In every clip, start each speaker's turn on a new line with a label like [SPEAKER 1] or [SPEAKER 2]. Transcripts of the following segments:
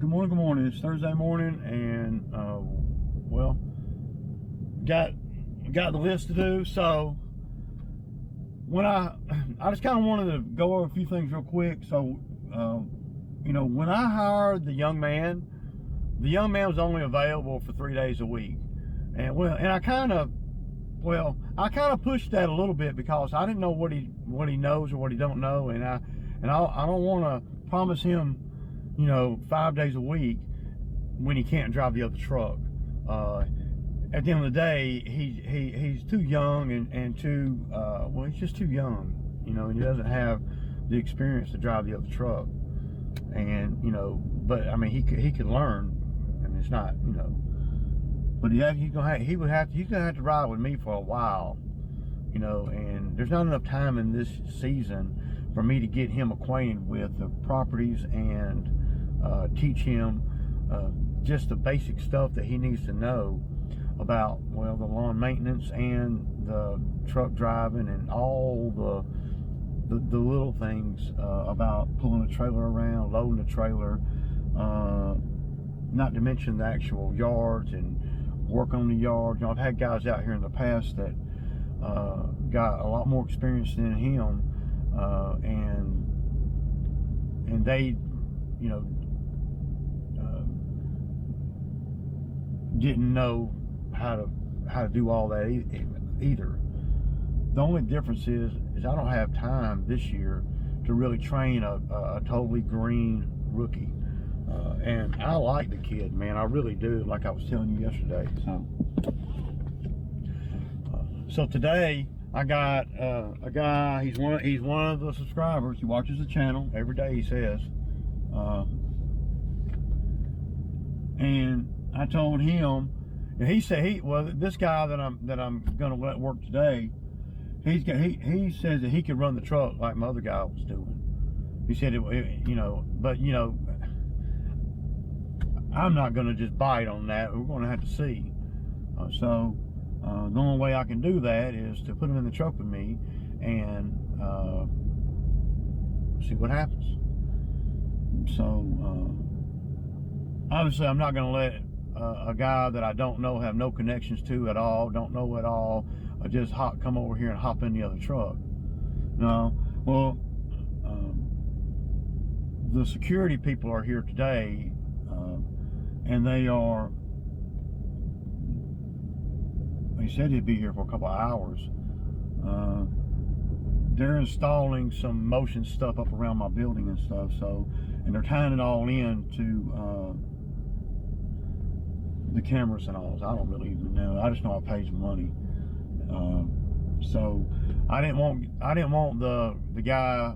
[SPEAKER 1] Good morning, good morning. It's Thursday morning, and well, got the list to do. So when I just kind of wanted to go over a few things real quick. So when I hired the young man was only available for 3 days a week, and I kind of pushed that a little bit because I didn't know what he knows or what he don't know, and I don't want to promise him 5 days a week when he can't drive the other truck. At the end of the day, he's too young and too he's just too young, and he doesn't have the experience to drive the other truck. And but I mean, he could learn, and it's not, but he's gonna have to ride with me for a while, and there's not enough time in this season for me to get him acquainted with the properties and teach him just the basic stuff that he needs to know about, the lawn maintenance and the truck driving and all the little things about pulling a trailer around, loading a trailer, not to mention the actual yards and work on the yards. I've had guys out here in the past that got a lot more experience than him, and they didn't know how to do all that either. The only difference is I don't have time this year to really train a totally green rookie, and I like the kid, man. I really do, like I was telling you yesterday. So today I got a guy. He's one of the subscribers. He watches the channel every day, he says, and I told him, and he said this guy that I'm gonna let work today, he says that he could run the truck like my other guy was doing. He said but I'm not gonna just bite on that. We're gonna have to see. So the only way I can do that is to put him in the truck with me and see what happens. So obviously I'm not gonna let a guy that I don't know, have no connections to at all, don't know at all, just come over here and hop in the other truck. No, well, the security people are here today, and they said he'd be here for a couple of hours. They're installing some motion stuff up around my building and stuff, and they're tying it all in to the cameras and all. So I don't really even know. I just know I paid some money. So I didn't want the guy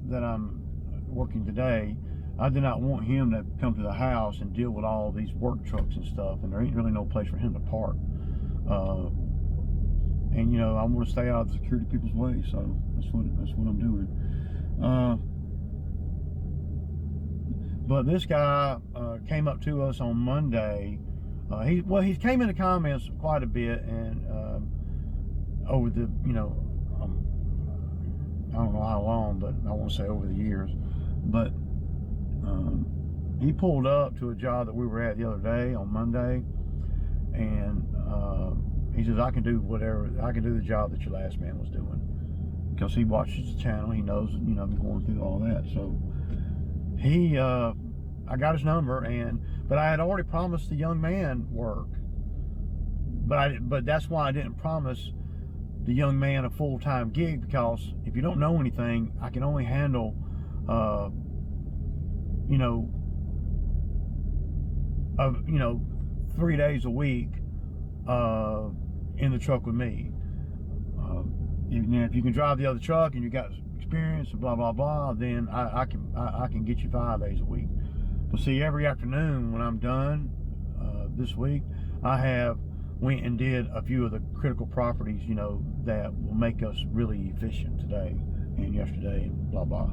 [SPEAKER 1] that I'm working today. I did not want him to come to the house and deal with all these work trucks and stuff, and there ain't really no place for him to park. And I want to stay out of the security people's way, so that's what I'm doing. But this guy came up to us on Monday. He came in the comments quite a bit, and over the I don't know how long, but I want to say over the years. But he pulled up to a job that we were at the other day on Monday, and he says, I can do the job that your last man was doing, because he watches the channel. He knows I'm going through all that. So I got his number, but I had already promised the young man work, but that's why I didn't promise the young man a full-time gig, because if you don't know anything, I can only handle 3 days a week in the truck with me. If you can drive the other truck and you got experience and blah blah blah, then I can get you 5 days a week. But see, every afternoon when I'm done this week, I went and did a few of the critical properties, that will make us really efficient today and yesterday and blah blah.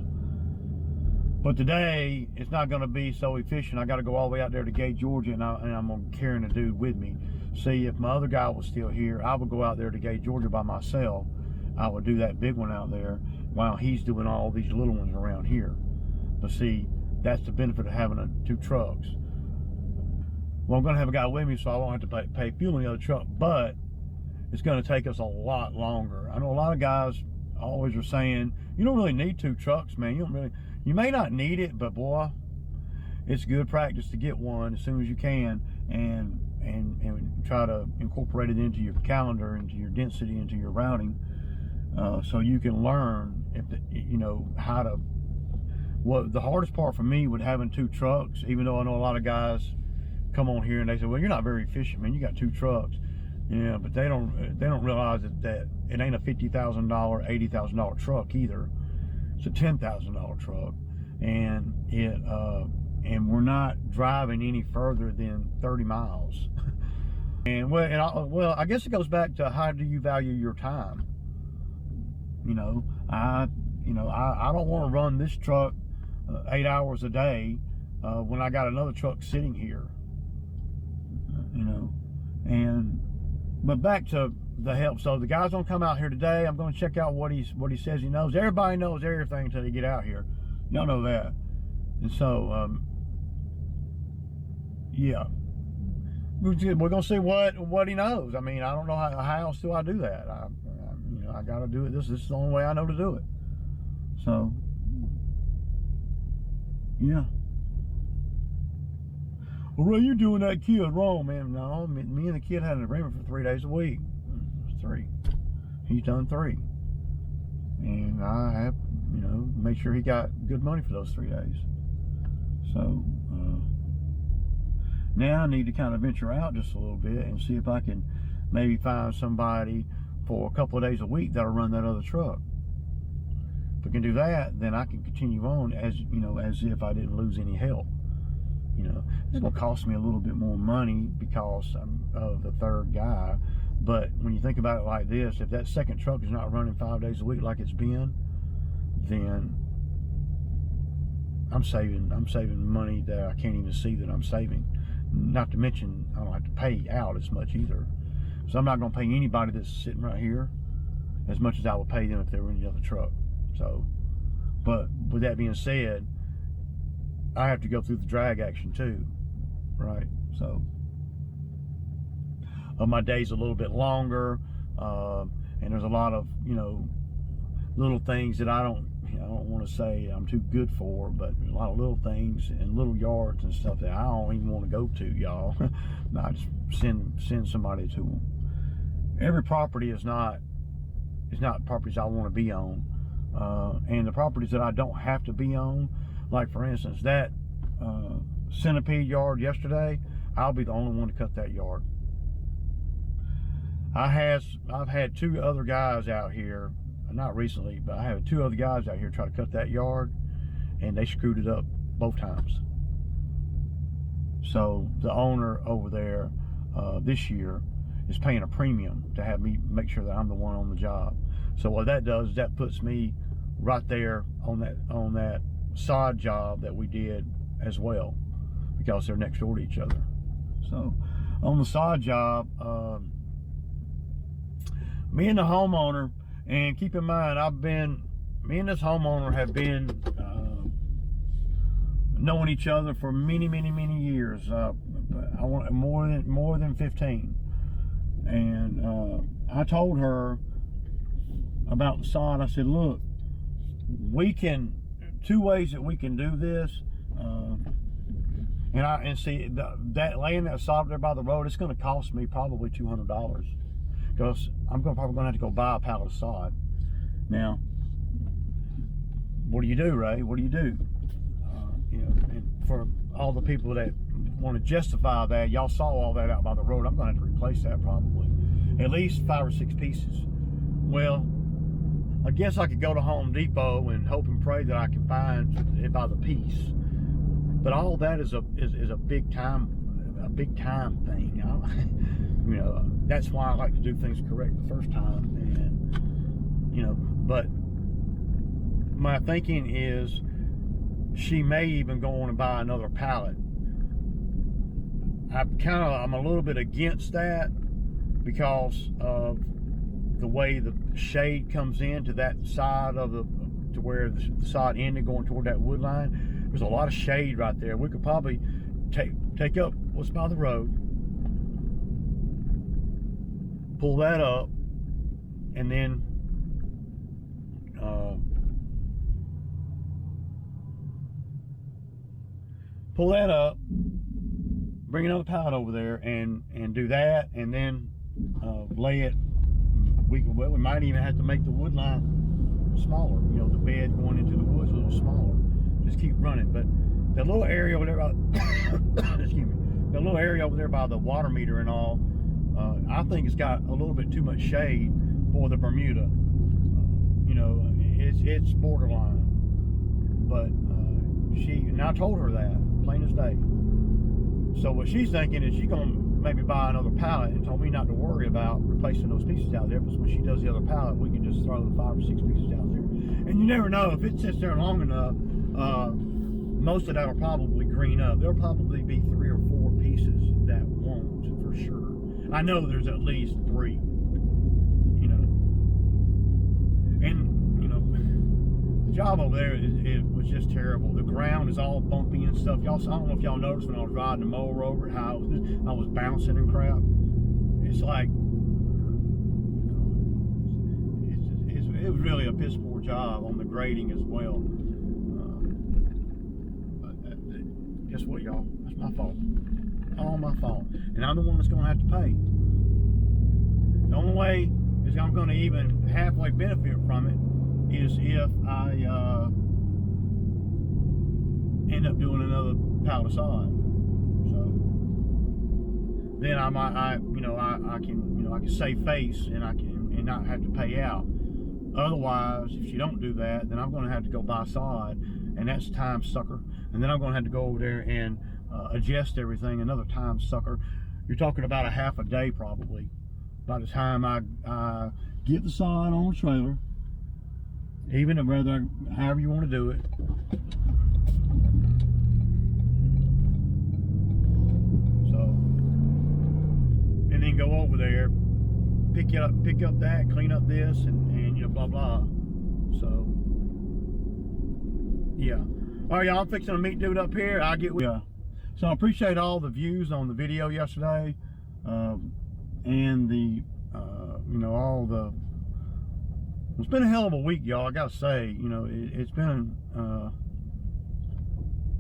[SPEAKER 1] But today it's not going to be so efficient. I got to go all the way out there to Gate, Georgia, and I'm carrying a dude with me. See, if my other guy was still here, I would go out there to Gate, Georgia by myself. I would do that big one out there while he's doing all these little ones around here. But see, that's the benefit of having two trucks. Well, I'm going to have a guy with me, so I won't have to pay fuel in the other truck, but it's going to take us a lot longer. I know a lot of guys always are saying, you don't really need two trucks, man. You may not need it, but boy, it's good practice to get one as soon as you can, and try to incorporate it into your calendar, into your density, into your routing, so you can learn how to. What the hardest part for me with having two trucks, even though I know a lot of guys come on here and they say, well, you're not very efficient, man, you got two trucks. Yeah, but they don't realize that it ain't a $50,000, $80,000 truck either. It's a $10,000 truck, and and we're not driving any further than 30 miles. And I guess it goes back to, how do you value your time? I don't want to run this truck 8 hours a day when I got another truck sitting here. But back to the help. So the guy's gonna come out here today. I'm gonna check out what he says he knows. Everybody knows everything until they get out here. Y'all know that. And so yeah, we're gonna see what he knows. I mean, I don't know how else do I do that. I gotta do it. This is the only way I know to do it. So yeah. Well, Ray, you're doing that kid wrong, man. No, me and the kid had an agreement for 3 days a week. 3. He's done 3. And I have, made sure he got good money for those 3 days. So, now I need to kind of venture out just a little bit and see if I can maybe find somebody for a couple of days a week that'll run that other truck. If we can do that, then I can continue on as if I didn't lose any help. It's going to cost me a little bit more money because I'm of the third guy. But when you think about it like this, if that second truck is not running 5 days a week like it's been, then I'm saving money that I can't even see that I'm saving. Not to mention, I don't have to pay out as much either. So I'm not going to pay anybody that's sitting right here as much as I would pay them if they were in the other truck. So, but with that being said, I have to go through the drag action too, right? So my day's a little bit longer, and there's a lot of little things that I don't want to say I'm too good for, but there's a lot of little things and little yards and stuff that I don't even want to go to, y'all. I just send somebody to them. Every property is not properties I want to be on, and the properties that I don't have to be on. Like, for instance, that centipede yard yesterday, I'll be the only one to cut that yard. I've had 2 other guys out here, not recently, but I had 2 other guys out here try to cut that yard, and they screwed it up both times. So the owner over there this year is paying a premium to have me make sure that I'm the one on the job. So what that does is that puts me right there on that sod job that we did as well, because they're next door to each other. So on the sod job, me and the homeowner, and keep in mind, me and this homeowner have been knowing each other for many years. I want more than 15. And I told her about the sod. I said, look, we can, 2 ways that we can do this, and see that laying that sod there by the road, it's going to cost me probably $200, because I'm probably going to have to go buy a pallet of sod. Now, what do you do, Ray? What do you do? And for all the people that want to justify that, y'all saw all that out by the road. I'm going to have to replace that probably, at least 5 or 6 pieces. Well, I guess I could go to Home Depot and hope and pray that I can find it by the piece. But all that is a big time thing. That's why I like to do things correct the first time. And but my thinking is she may even go on and buy another pallet. I'm a little bit against that because of the way the shade comes into that side of to where the sod ended going toward that wood line. there's a lot of shade right there. We could probably take up what's by the road, pull that up, and then pull that up, bring another pallet over there, and do that, and then lay it. We might even have to make the wood line smaller. You know, the bed going into the woods a little smaller. Just keep running. But the little area over there by excuse me, the little area over there by the water meter and all, I think it's got a little bit too much shade for the Bermuda. You know, it's borderline. But and I told her that plain as day. So what she's thinking is she's gonna maybe buy another pallet, and told me not to worry about replacing those pieces out there, because when she does the other pallet, we can just throw the 5 or 6 pieces out there. And you never know, if it sits there long enough, most of that will probably green up. There'll probably be 3 or 4 pieces that won't, for sure. I know there's at least 3, you know. And, you know, the job over there, it was just terrible. The ground is all bumpy and stuff. Y'all, I don't know if y'all noticed when I was riding the mower over it, how I was bouncing and crap. It's like, it was really a piss poor job on the grading as well. Guess what, y'all? That's my fault. All my fault. And I'm the one that's going to have to pay. The only way is I'm going to even halfway benefit from it is if I end up doing another pallet of sod. So then I can save face, and I can not have to pay out. Otherwise, if you don't do that, then I'm going to have to go buy sod, and that's time sucker. And then I'm going to have to go over there and adjust everything, another time sucker. You're talking about a half a day probably by the time I get the sod on the trailer, even whether however you want to do it. So, and then go over there, pick up that, clean up this, and you know, blah blah. So yeah. All right, y'all, I'm fixing to meet dude up here. I'll get with you. So I appreciate all the views on the video yesterday, and the you know, all the. It's been a hell of a week, y'all. I gotta say, you know, it's been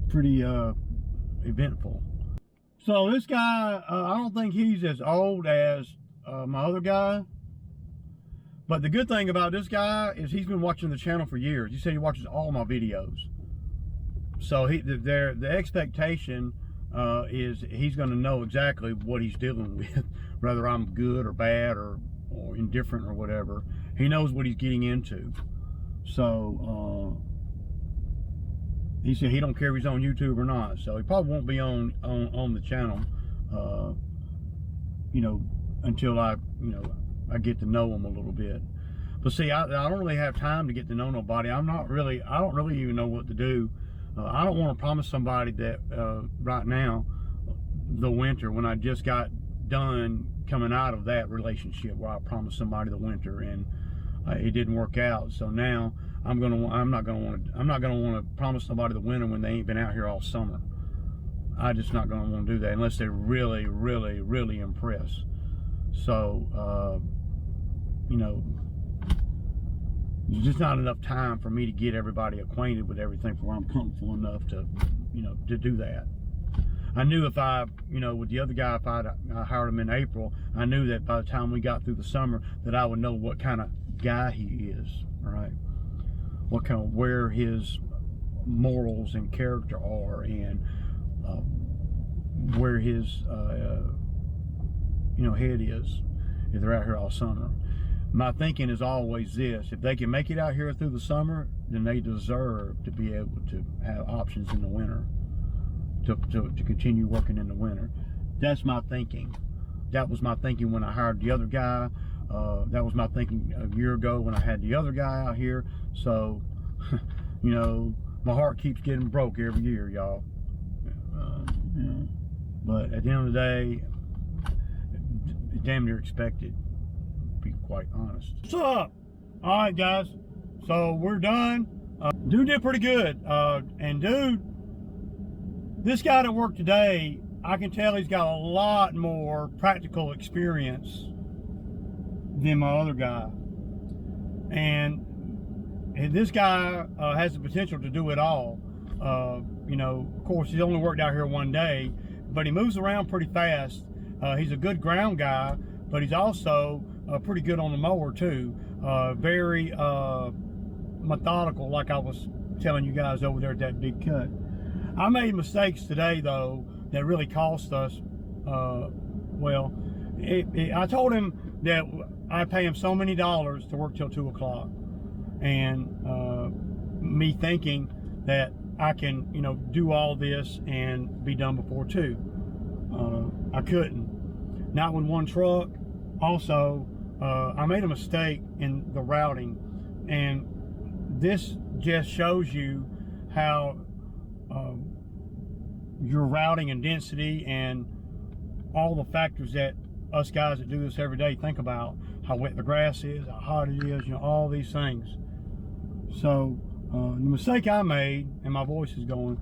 [SPEAKER 1] pretty eventful. So this guy, I don't think he's as old as my other guy. But the good thing about this guy is he's been watching the channel for years. He said he watches all my videos. So the expectation is he's going to know exactly what he's dealing with, whether I'm good or bad or indifferent or whatever. He knows what he's getting into. So he said he don't care if he's on YouTube or not. So he probably won't be on the channel, you know, until I get to know him a little bit. But see, I don't really have time to get to know nobody. I don't really even know what to do. I don't want to promise somebody that right now, the winter, when I just got done coming out of that relationship where I promised somebody the winter and it didn't work out. So now I'm not gonna want to promise somebody the winter when they ain't been out here all summer. I'm just not gonna want to do that unless they really, really, really impress. So you know, there's just not enough time for me to get everybody acquainted with everything before I'm comfortable enough to, you know, to do that. I knew if I, you know, with the other guy, if I hired him in April, I knew that by the time we got through the summer that I would know what kind of guy he is, right? What kind of, where his morals and character are, and where his, you know, head is if they're out here all summer. My thinking is always this: if they can make it out here through the summer, then they deserve to be able to have options in the winter, to continue working in the winter. That's my thinking. That was my thinking when I hired the other guy. That was my thinking a year ago when I had the other guy out here. So, you know, my heart keeps getting broke every year, y'all. Yeah. But at the end of the day, it's damn near expected, to be quite honest. What's up? All right, guys. So we're done. Dude did pretty good. And dude this guy that worked today, I can tell he's got a lot more practical experience than my other guy. And this guy has the potential to do it all. You know, of course, he's only worked out here one day, but he moves around pretty fast. He's a good ground guy, but he's also pretty good on the mower too. Very methodical, like I was telling you guys over there at that big cut. I made mistakes today though that really cost us. Well, I told him that I'd pay him so many dollars to work till 2 o'clock, and me thinking that I can, you know, do all this and be done before 2. I couldn't. Not with one truck. Also, I made a mistake in the routing, and this just shows you how your routing and density and all the factors that us guys that do this every day think about. How wet the grass is, how hot it is, you know, all these things. So the mistake I made, and my voice is going,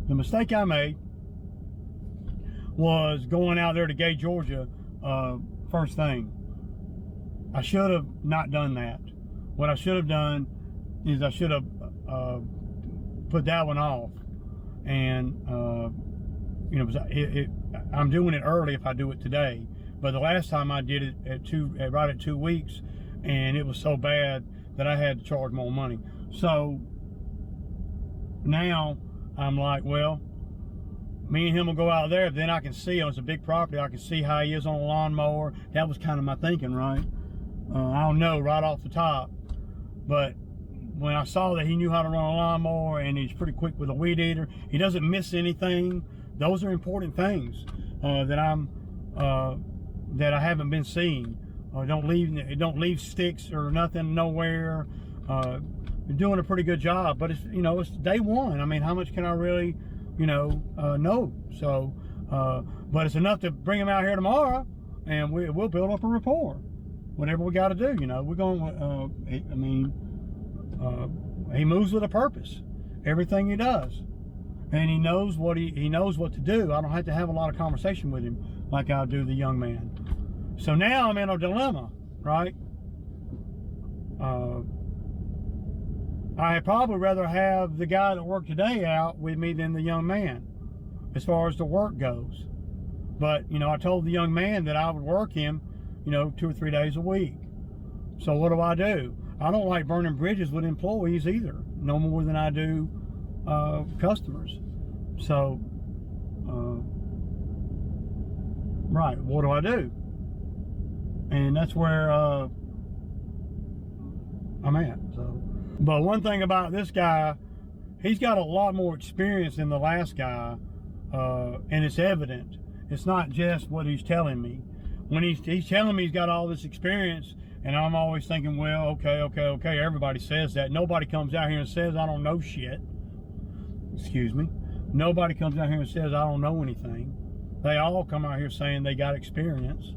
[SPEAKER 1] the mistake I made was going out there to Gay, Georgia first thing. I should have not done that. What I should have done is I should have put that one off. And you know, I'm doing it early if I do it today. But the last time I did it right at 2 weeks, and it was so bad that I had to charge more money. So now I'm like, well, me and him will go out there, then I can see him. It's a big property. I can see how he is on a lawnmower. That was kind of my thinking, right? I don't know right off the top, but when I saw that he knew how to run a lawnmower and he's pretty quick with a weed eater, he doesn't miss anything. Those are important things that I haven't been seeing. Don't leave sticks or nothing nowhere. You're doing a pretty good job, but it's, you know, it's day one. I mean, how much can I really, you know? So, but it's enough to bring him out here tomorrow, and we'll build up a rapport. Whatever we got to do, you know, we're going. I mean, he moves with a purpose. Everything he does, and he knows what he knows what to do. I don't have to have a lot of conversation with him like I do the young man. So now I'm in a dilemma, right? I'd probably rather have the guy that worked today out with me than the young man, as far as the work goes. But, you know, I told the young man that I would work him, you know, 2 or 3 days a week. So what do? I don't like burning bridges with employees either, no more than I do customers. So, right, what do? And that's where I'm at. So, but one thing about this guy, he's got a lot more experience than the last guy, and it's evident. It's not just what he's telling me. When he's telling me he's got all this experience, and I'm always thinking, well, okay, everybody says that. Nobody comes out here and says I don't know shit. Excuse me. Nobody comes out here and says I don't know anything. They all come out here saying they got experience.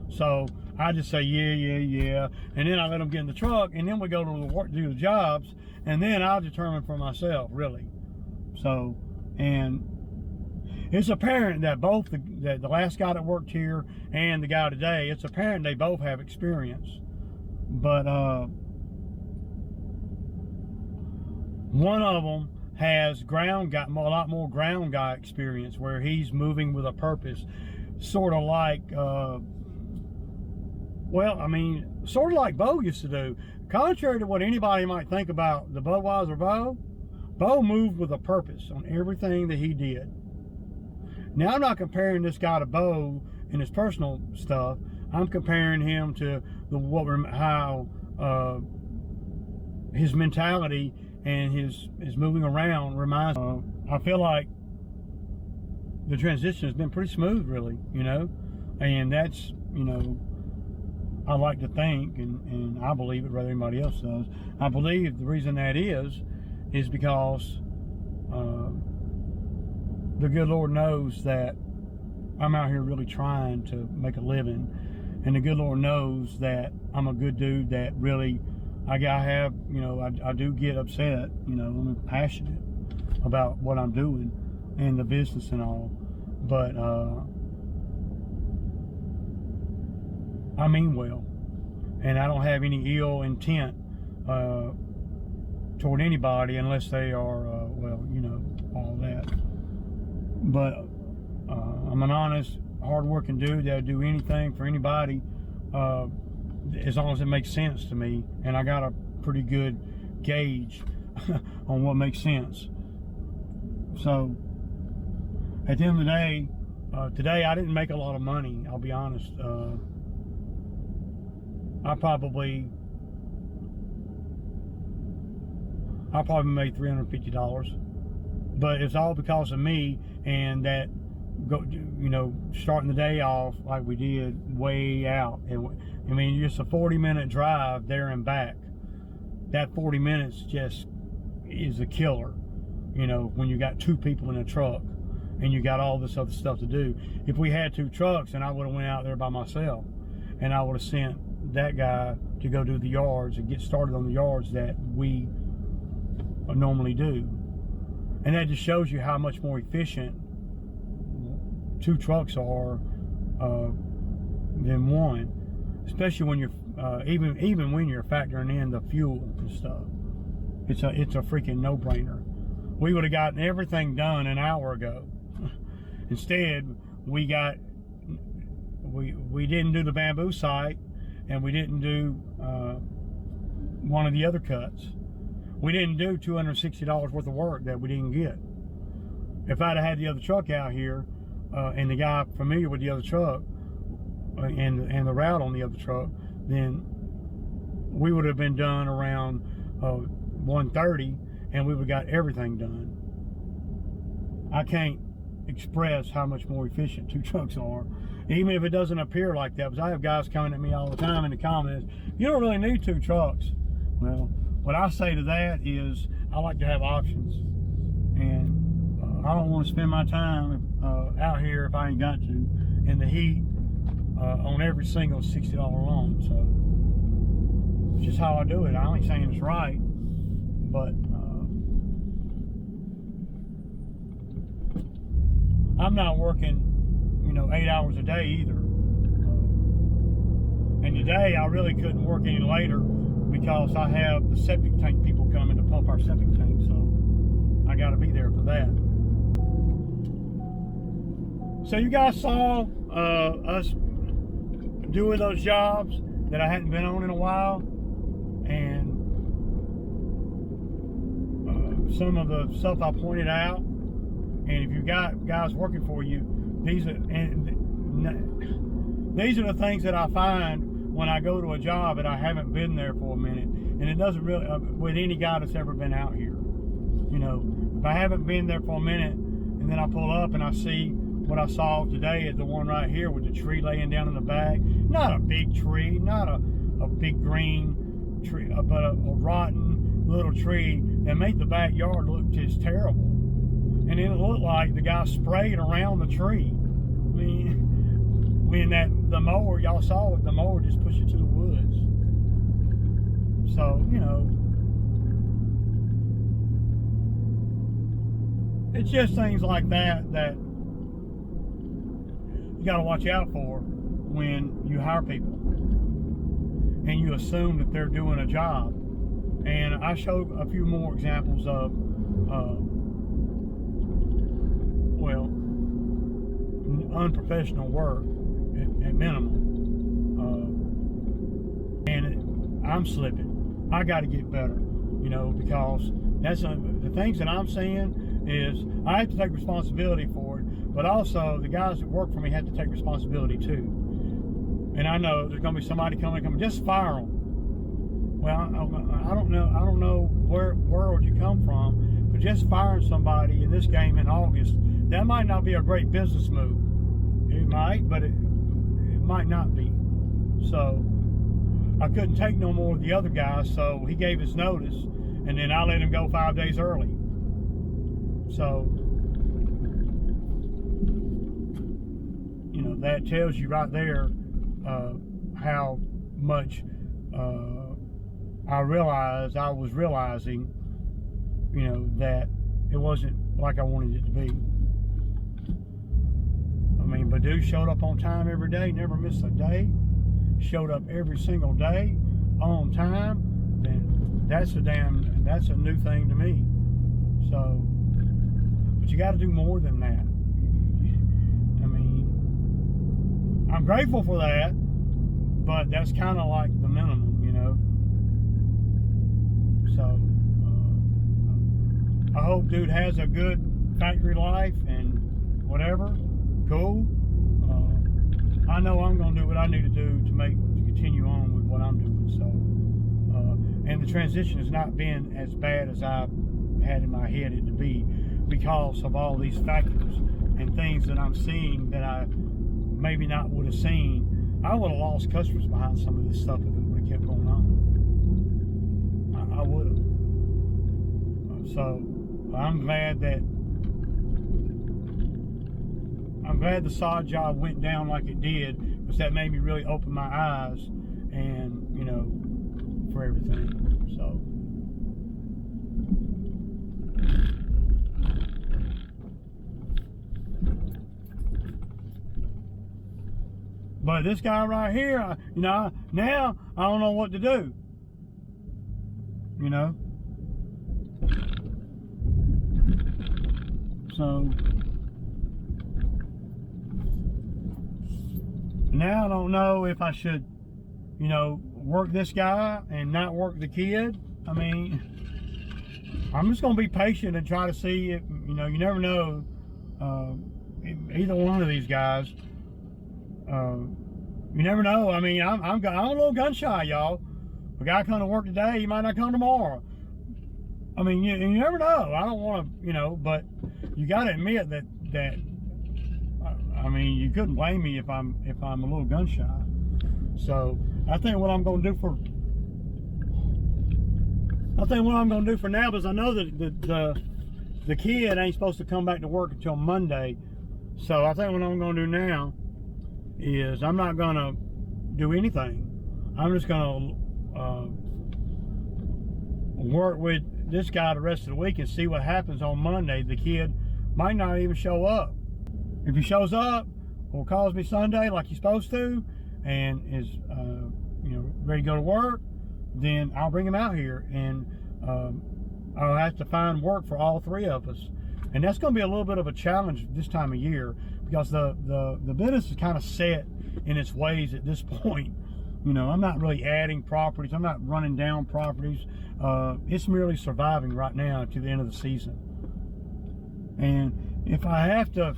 [SPEAKER 1] So I just say, yeah. And then I let them get in the truck, and then we go to the work, do the jobs, and then I'll determine for myself, really. So, and it's apparent that both the last guy that worked here and the guy today, it's apparent they both have experience. But one of them has a lot more ground guy experience, where he's moving with a purpose, sort of like, well, I mean, sort of like Bo used to do. Contrary to what anybody might think about the Budweiser Bo moved with a purpose on everything that he did. Now, I'm not comparing this guy to Bo in his personal stuff. I'm comparing him to how his mentality and his moving around reminds me. I feel like the transition has been pretty smooth, really, you know, and that's, you know, I like to think, and I believe it, rather than anybody else does. I believe the reason that is because the good Lord knows that I'm out here really trying to make a living, and the good Lord knows that I'm a good dude that really, I do get upset, you know, I'm passionate about what I'm doing, in the business and all, but I mean well, and I don't have any ill intent toward anybody unless they are, well, you know, all that. But I'm an honest, hard-working dude that'll do anything for anybody as long as it makes sense to me, and I got a pretty good gauge on what makes sense. So at the end of the day, today I didn't make a lot of money, I'll be honest. I probably made $350, but it's all because of me, and that, you know, starting the day off like we did way out. And I mean, just a 40-minute drive there and back. That 40 minutes just is a killer, you know, when you got 2 people in a truck and you got all this other stuff to do. If we had 2 trucks, and I would have went out there by myself, and I would have sent that guy to go do the yards and get started on the yards that we normally do. And that just shows you how much more efficient 2 trucks are than one, especially when you're even when you're factoring in the fuel and stuff. It's a freaking no-brainer. We would have gotten everything done an hour ago. Instead, we didn't do the bamboo site, and we didn't do one of the other cuts. We didn't do $260 worth of work that we didn't get. If I'd have had the other truck out here, and the guy familiar with the other truck, and the route on the other truck, then we would have been done around 1:30, and we would have got everything done. I can't express how much more efficient 2 trucks are, even if it doesn't appear like that, because I have guys coming at me all the time in the comments, you don't really need 2 trucks. Well, what I say to that is, I like to have options, and I don't want to spend my time out here, if I ain't got to, in the heat on every single $60 loan. So it's just how I do it. I ain't saying it's right, but I'm not working, you know, 8 hours a day either. And today I really couldn't work any later because I have the septic tank people coming to pump our septic tank, so I got to be there for that. So you guys saw us doing those jobs that I hadn't been on in a while, and some of the stuff I pointed out. And if you've got guys working for you, these are the things that I find when I go to a job and I haven't been there for a minute. And it doesn't really, with any guy that's ever been out here. You know, if I haven't been there for a minute, and then I pull up and I see what I saw today is the one right here with the tree laying down in the back. Not a big tree, not a big green tree, but a rotten little tree that made the backyard look just terrible. And then it looked like the guy sprayed around the tree. I mean, when the mower, y'all saw it, the mower just pushed it to the woods. So, you know, it's just things like that you got to watch out for when you hire people and you assume that they're doing a job. And I showed a few more examples of well, unprofessional work at minimum, and I'm slipping. I got to get better, you know, because that's the things that I'm seeing is I have to take responsibility for it, but also the guys that work for me have to take responsibility too. And I know there's going to be somebody coming, just fire them. Well, I don't know where would you come from, but just firing somebody in this game in August, that might not be a great business move. It might, but it might not be. So I couldn't take no more of the other guy, so he gave his notice, and then I let him go 5 days early. So, you know, that tells you right there how much I was realizing, you know, that it wasn't like I wanted it to be. dude showed up on time every day, never missed a day, showed up every single day on time, then that's a new thing to me. So, but you got to do more than that. I mean, I'm grateful for that, but that's kind of like the minimum, you know. So, I hope dude has a good factory life and whatever. Cool. I know I'm going to do what I need to do to continue on with what I'm doing. So, and the transition has not been as bad as I had in my head it to be, because of all these factors and things that I'm seeing that I maybe not would have seen. I would have lost customers behind some of this stuff if it would have kept going on. I would have. So I'm glad the sod job went down like it did, because that made me really open my eyes, and you know, for everything. So but this guy right here, you know, now I don't know what to do, you know. So now I don't know if I should, you know, work this guy and not work the kid. I mean, I'm just going to be patient and try to see if, you know, you never know, either one of these guys, you never know. I mean, I'm a little gun shy, y'all. A guy come to work today, he might not come tomorrow. I mean, you never know. I don't want to, you know, but you got to admit that I mean, you couldn't blame me if I'm a little gun shy. So I think what I'm going to do for now, because I know that the kid ain't supposed to come back to work until Monday. So I think what I'm going to do now is I'm not going to do anything. I'm just going to work with this guy the rest of the week and see what happens on Monday. The kid might not even show up. If he shows up or calls me Sunday like he's supposed to, and is you know, ready to go to work, then I'll bring him out here, and I'll have to find work for all three of us. And that's going to be a little bit of a challenge this time of year, because the business is kind of set in its ways at this point. You know, I'm not really adding properties. I'm not running down properties. It's merely surviving right now to the end of the season. And if I have to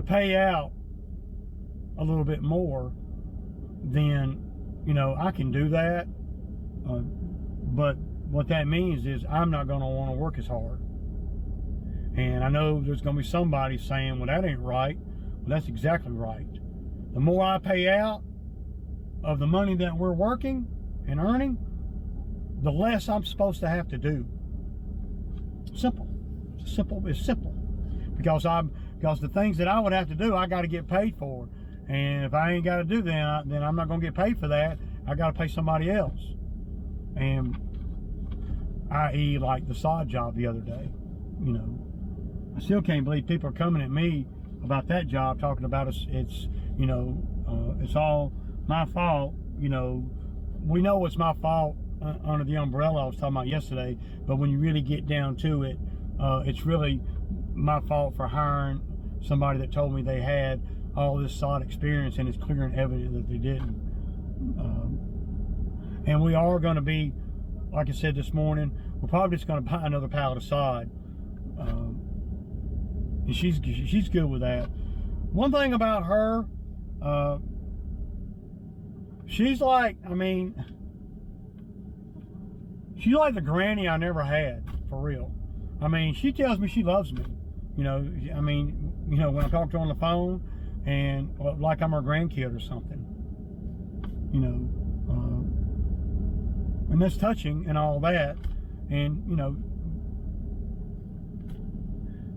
[SPEAKER 1] pay out a little bit more, then, you know, I can do that. But what that means is I'm not going to want to work as hard. And I know there's going to be somebody saying, well, that ain't right. Well, that's exactly right. The more I pay out of the money that we're working and earning, the less I'm supposed to have to do. Simple. It's simple. Because the things that I would have to do, I got to get paid for. And if I ain't got to do that, then I'm not going to get paid for that. I got to pay somebody else. And i.e. like the sod job the other day, you know. I still can't believe people are coming at me about that job, talking about it's you know, it's all my fault. You know, we know it's my fault under the umbrella I was talking about yesterday, but when you really get down to it, it's really my fault for hiring somebody that told me they had all this sod experience, and it's clear and evident that they didn't. And we are going to be, like I said this morning, we're probably just going to buy another pallet of sod. And she's good with that. One thing about her, she's like, I mean, she's like the granny I never had, for real. I mean, she tells me she loves me. You know, I mean, you know, when I talk to her on the phone, and like I'm her grandkid or something. You know, and that's touching and all that. And, you know,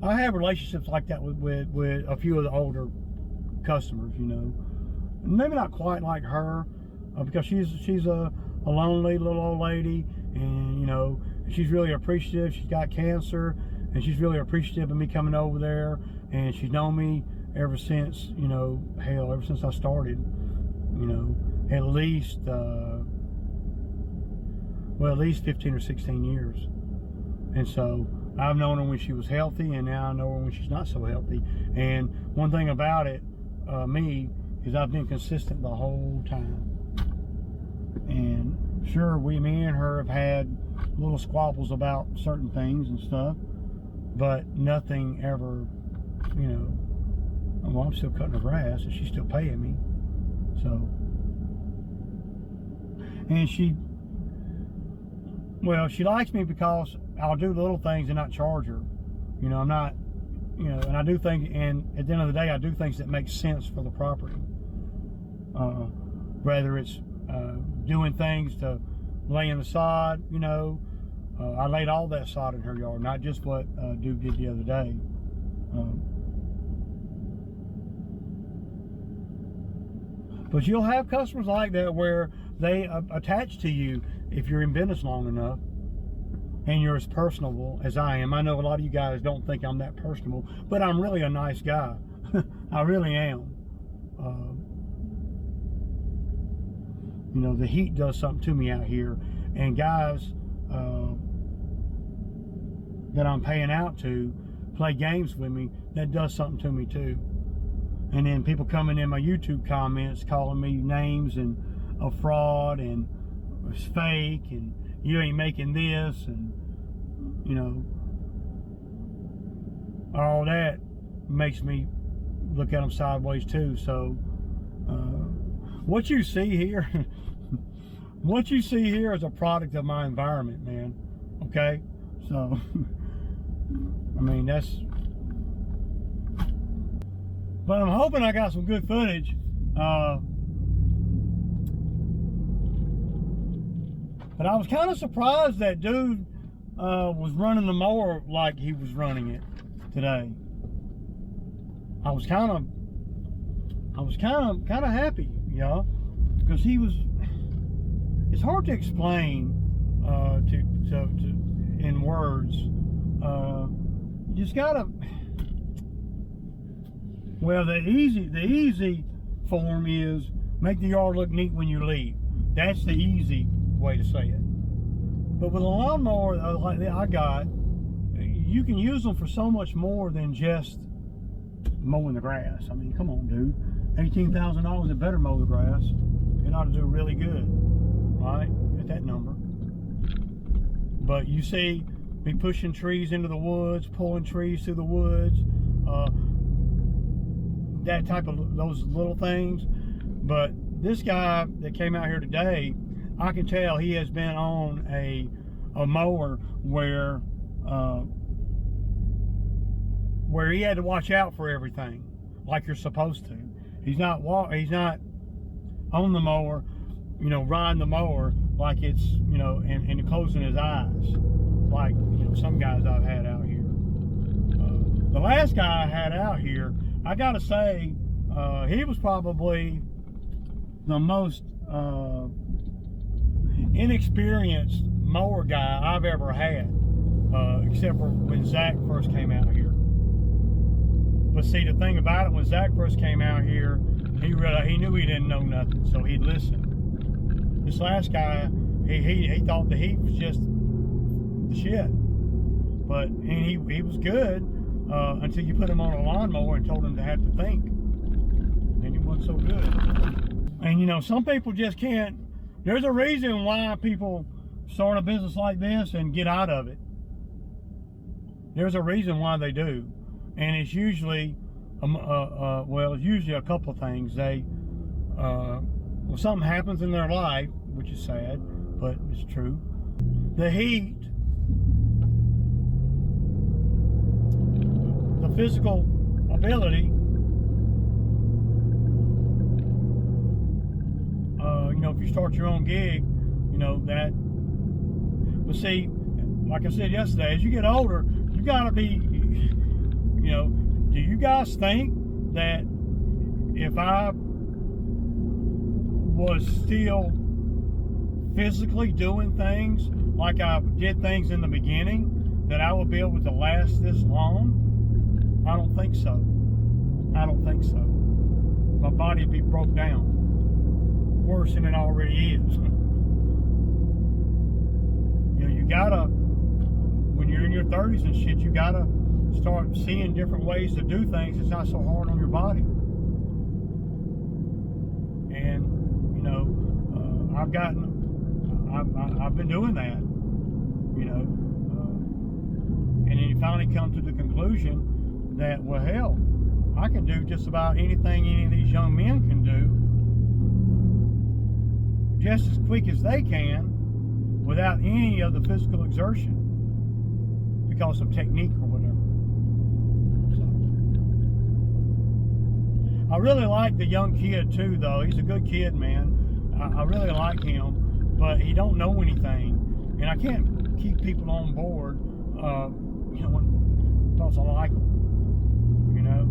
[SPEAKER 1] I have relationships like that with a few of the older customers, you know. Maybe not quite like her, because she's a lonely little old lady, and, you know, she's really appreciative. She's got cancer, and she's really appreciative of me coming over there, and she's known me ever since, you know, hell, ever since I started, you know, at least, well, at least 15 or 16 years. And so I've known her when she was healthy, and now I know her when she's not so healthy. And one thing about it, me, is I've been consistent the whole time. And sure, me and her have had little squabbles about certain things and stuff, but nothing ever, you know, well, I'm still cutting her grass and she's still paying me. So, and she likes me because I'll do little things and not charge her. You know, I'm not, you know, and I do things, and at the end of the day, I do things that make sense for the property. Whether it's doing things to laying the sod, you know, I laid all that sod in her yard, not just what Duke did the other day. But you'll have customers like that where they attach to you if you're in business long enough and you're as personable as I am. I know a lot of you guys don't think I'm that personable, but I'm really a nice guy. I really am. You know, the heat does something to me out here, and guys that I'm paying out to play games with me, that does something to me too. And then people coming in my YouTube comments calling me names and a fraud and it's fake and you ain't making this, and you know, all that makes me look at them sideways too. So what you see here what you see here is a product of my environment, man. Okay, so I mean, that's, but I'm hoping I got some good footage. But I was kind of surprised that dude was running the mower like he was running it today. I was kind of happy, you know, because he was. It's hard to explain to in words. You just gotta. Well, the easy form is make the yard look neat when you leave. That's the easy way to say it. But with a lawnmower like I got, you can use them for so much more than just mowing the grass. I mean, come on, dude. $18,000, it better mow the grass. It ought to do really good, right? At that number. But you see me pushing trees into the woods, pulling trees through the woods, that type of, those little things. But this guy that came out here today, I can tell he has been on a mower where he had to watch out for everything like you're supposed to. He's not on the mower, you know, riding the mower like it's, you know, and closing his eyes like, you know, some guys I've had out here. The last guy I had out here, I gotta say, he was probably the most inexperienced mower guy I've ever had, except for when Zach first came out here. But see, the thing about it, when Zach first came out here, he knew he didn't know nothing, so he'd listen. This last guy, he thought the heat was just the shit, but he was good until you put him on a lawnmower and told him to have to think. Then he wasn't so good. And you know, some people just can't. There's a reason why people start a business like this and get out of it. There's a reason why they do, and it's usually, well, it's usually a couple of things. Well, something happens in their life, which is sad, but it's true. The heat, the physical ability, you know, if you start your own gig, you know, that, but see, like I said yesterday, as you get older, you gotta be, you know, do you guys think that if I was still physically doing things like I did things in the beginning, that I would be able to last this long? I don't think so. I don't think so. My body would be broke down worse than it already is. You know, you gotta, when you're in your 30s and shit, you gotta start seeing different ways to do things. It's not so hard on your body. And you know, I've been doing that. You know, and then you finally come to the conclusion that, well, hell, I can do just about anything any of these young men can do just as quick as they can without any of the physical exertion because of technique or whatever. So I really like the young kid too, though. He's a good kid, man. I really like him, but he don't know anything, and I can't keep people on board, you know, because I like them, you know.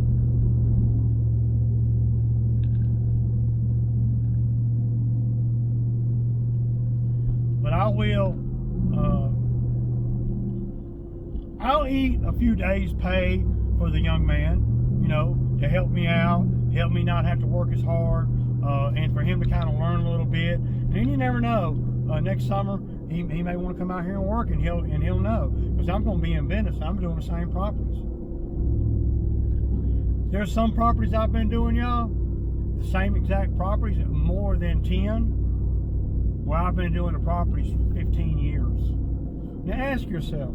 [SPEAKER 1] But I will, I'll eat a few days' pay for the young man, you know, to help me out, help me not have to work as hard, and for him to kind of learn a little bit. And then you never know, next summer he may want to come out here and work, and he'll know, because I'm going to be in business. I'm doing the same properties. There's some properties I've been doing, y'all, the same exact properties, more than 10. Well, I've been doing the properties for 15 years. Now ask yourself,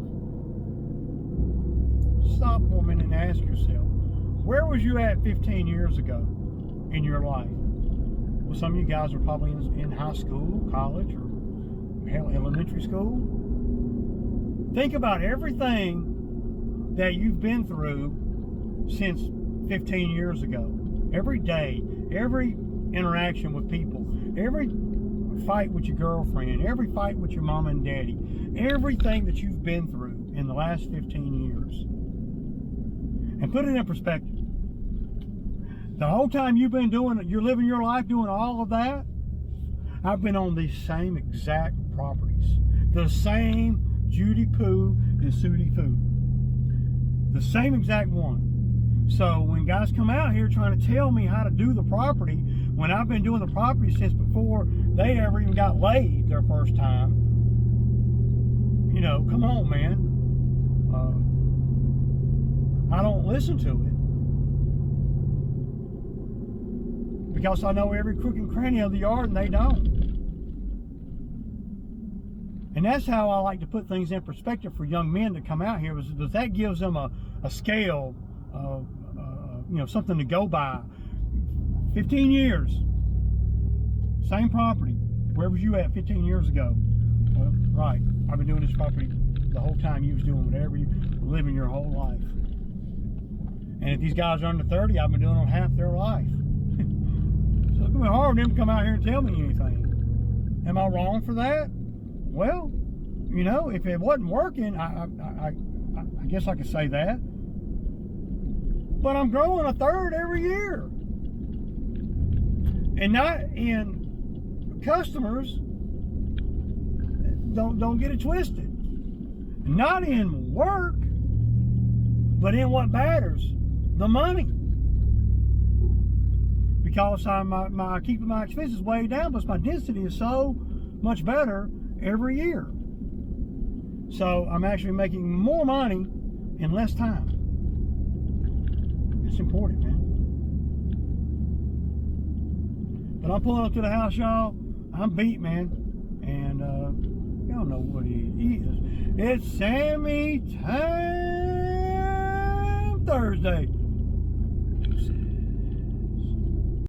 [SPEAKER 1] stop for a minute and ask yourself, where was you at 15 years ago in your life? Well, some of you guys are probably in high school, college, or hell, elementary school. Think about everything that you've been through since 15 years ago. Every day, every interaction with people, every fight with your girlfriend, every fight with your mom and daddy, everything that you've been through in the last 15 years. And put it in perspective. The whole time you're living your life doing all of that, I've been on these same exact properties. The same Judy Poo and Sooty Foo. The same exact one. So when guys come out here trying to tell me how to do the property, when I've been doing the property since before they ever even got laid their first time, you know, come on, man. I don't listen to it. Because I know every crook and cranny of the yard and they don't. And that's how I like to put things in perspective for young men to come out here, because that gives them a scale of, you know, something to go by. 15 years, same property. Where was you at 15 years ago? Well, right, I've been doing this property the whole time you was doing whatever you were living your whole life. And if these guys are under 30, I've been doing it half their life. So it's going to be hard for them to come out here and tell me anything. Am I wrong for that? Well, you know, if it wasn't working, I guess I could say that. But I'm growing a third every year. And not in customers, don't get it twisted. Not in work, but in what matters, the money. Because I'm keeping my expenses way down, plus my density is so much better every year. So I'm actually making more money in less time. It's important, man. But I'm pulling up to the house, y'all. I'm beat, man. And y'all know what it is. It's Sammy Time Thursday.